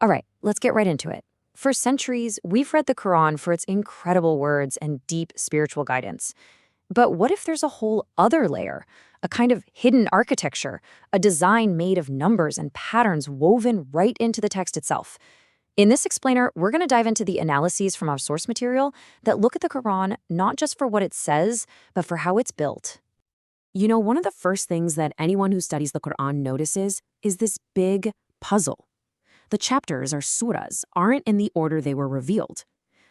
All right, let's get right into it. For centuries, we've read the Quran for its incredible words and deep spiritual guidance. But what if there's a whole other layer? A kind of hidden architecture, a design made of numbers and patterns woven right into the text itself. In this explainer, we're going to dive into the analyses from our source material that look at the Quran not just for what it says, but for how it's built. One of the first things that anyone who studies the Quran notices is this big puzzle. The chapters, or surahs, aren't in the order they were revealed.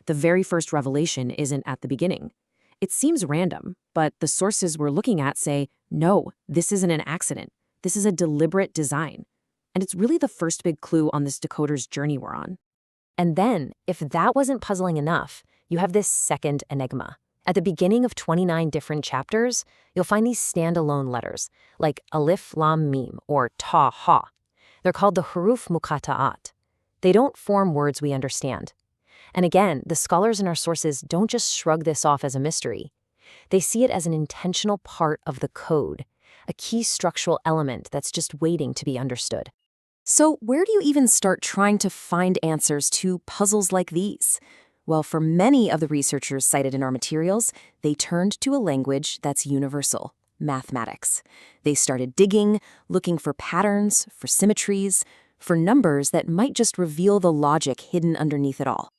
The very first revelation isn't at the beginning. It seems random, but the sources we're looking at say, no, this isn't an accident. This is a deliberate design. And it's really the first big clue on this decoder's journey we're on. And then, if that wasn't puzzling enough, you have this second enigma. At the beginning of 29 different chapters, you'll find these standalone letters, like alif, lam, mim, or ta, ha. They're called the huruf muqatta'at. They don't form words we understand. And again, the scholars in our sources don't just shrug this off as a mystery. They see it as an intentional part of the code, a key structural element that's just waiting to be understood. So where do you even start trying to find answers to puzzles like these? Well, for many of the researchers cited in our materials, they turned to a language that's universal: mathematics. They started digging, looking for patterns, for symmetries, for numbers that might just reveal the logic hidden underneath it all.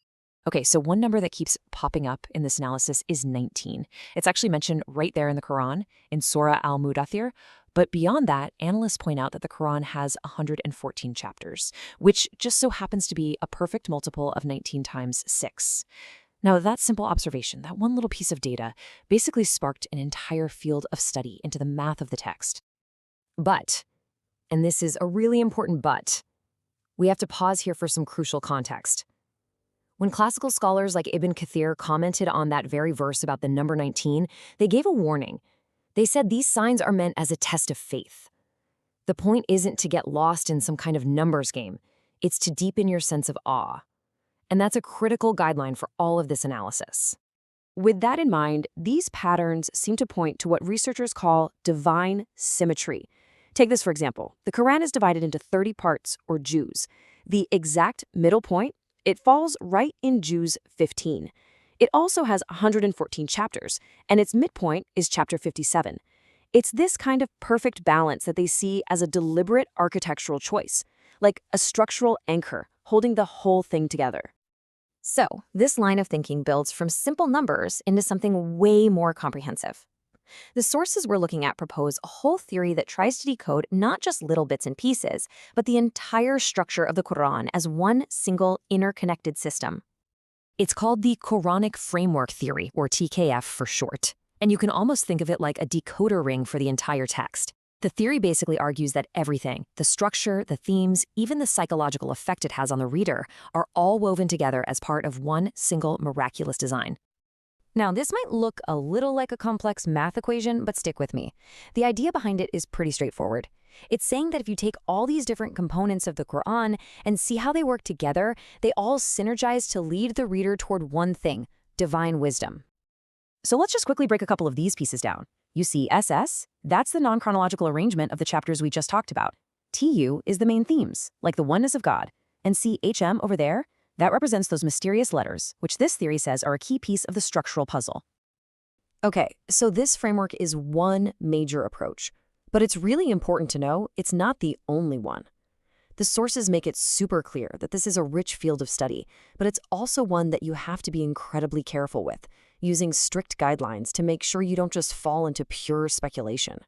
Okay, so one number that keeps popping up in this analysis is 19. It's actually mentioned right there in the Quran, in Surah Al-Mudathir. But beyond that, analysts point out that the Quran has 114 chapters, which just so happens to be a perfect multiple of 19 times 6. Now, that simple observation, that one little piece of data, basically sparked an entire field of study into the math of the text. But, and this is a really important but, we have to pause here for some crucial context. When classical scholars like Ibn Kathir commented on that very verse about the number 19, they gave a warning. They said these signs are meant as a test of faith. The point isn't to get lost in some kind of numbers game. It's to deepen your sense of awe. And that's a critical guideline for all of this analysis. With that in mind, these patterns seem to point to what researchers call divine symmetry. Take this for example. The Quran is divided into 30 parts, or juz. The exact middle point, it falls right in juz 15. It also has 114 chapters, and its midpoint is chapter 57. It's this kind of perfect balance that they see as a deliberate architectural choice, like a structural anchor holding the whole thing together. So, this line of thinking builds from simple numbers into something way more comprehensive. The sources we're looking at propose a whole theory that tries to decode not just little bits and pieces, but the entire structure of the Quran as one single interconnected system. It's called the Quranic Framework Theory, or TKF for short. And you can almost think of it like a decoder ring for the entire text. The theory basically argues that everything, the structure, the themes, even the psychological effect it has on the reader, are all woven together as part of one single miraculous design. Now, this might look a little like a complex math equation, but stick with me. The idea behind it is pretty straightforward. It's saying that if you take all these different components of the Quran and see how they work together, they all synergize to lead the reader toward one thing: divine wisdom. So let's just quickly break a couple of these pieces down. You see SS, that's the non-chronological arrangement of the chapters we just talked about. TU is the main themes, like the oneness of God. And see HM over there? That represents those mysterious letters, which this theory says are a key piece of the structural puzzle. Okay, so this framework is one major approach. But it's really important to know it's not the only one. The sources make it super clear that this is a rich field of study, but it's also one that you have to be incredibly careful with, using strict guidelines to make sure you don't just fall into pure speculation.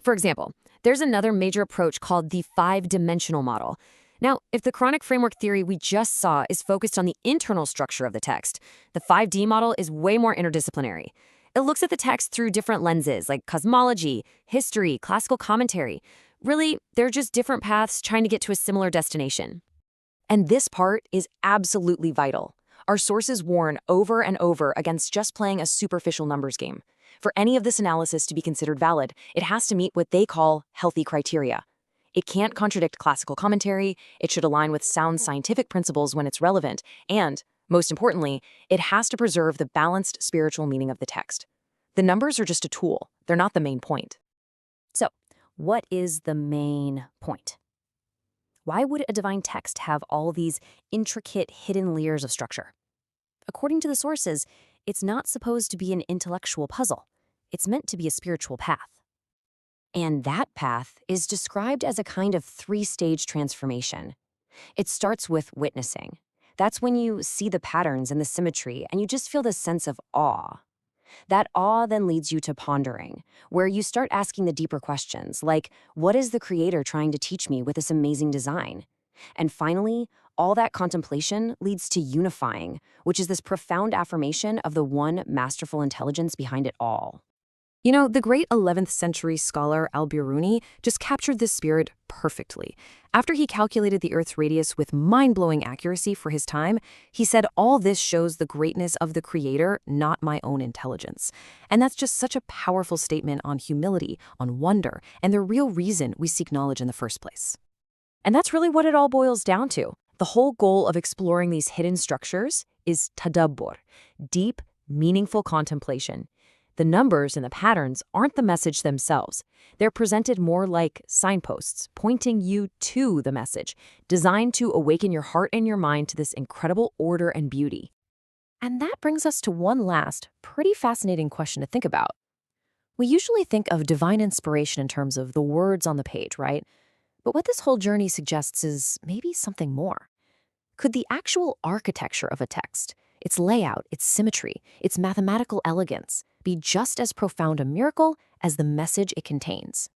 For example, there's another major approach called the five-dimensional model. Now, if the Quranic framework theory we just saw is focused on the internal structure of the text, the 5D model is way more interdisciplinary. It looks at the text through different lenses, like cosmology, history, classical commentary. Really, they're just different paths trying to get to a similar destination. And this part is absolutely vital. Our sources warn over and over against just playing a superficial numbers game. For any of this analysis to be considered valid, it has to meet what they call healthy criteria. It can't contradict classical commentary, it should align with sound scientific principles when it's relevant, and, most importantly, it has to preserve the balanced spiritual meaning of the text. The numbers are just a tool, they're not the main point. So, what is the main point? Why would a divine text have all these intricate hidden layers of structure? According to the sources, it's not supposed to be an intellectual puzzle. It's meant to be a spiritual path. And that path is described as a kind of three-stage transformation. It starts with witnessing. That's when you see the patterns and the symmetry, and you just feel this sense of awe. That awe then leads you to pondering, where you start asking the deeper questions, like, what is the creator trying to teach me with this amazing design? And finally, all that contemplation leads to unifying, which is this profound affirmation of the one masterful intelligence behind it all. You know, the great 11th century scholar al-Biruni just captured this spirit perfectly. After he calculated the Earth's radius with mind-blowing accuracy for his time, he said, all this shows the greatness of the Creator, not my own intelligence. And that's just such a powerful statement on humility, on wonder, and the real reason we seek knowledge in the first place. And that's really what it all boils down to. The whole goal of exploring these hidden structures is tadabbur, deep, meaningful contemplation. The numbers and the patterns aren't the message themselves. They're presented more like signposts, pointing you to the message, designed to awaken your heart and your mind to this incredible order and beauty. And that brings us to one last, pretty fascinating question to think about. We usually think of divine inspiration in terms of the words on the page, right? But what this whole journey suggests is maybe something more. Could the actual architecture of a text, its layout, its symmetry, its mathematical elegance, be just as profound a miracle as the message it contains?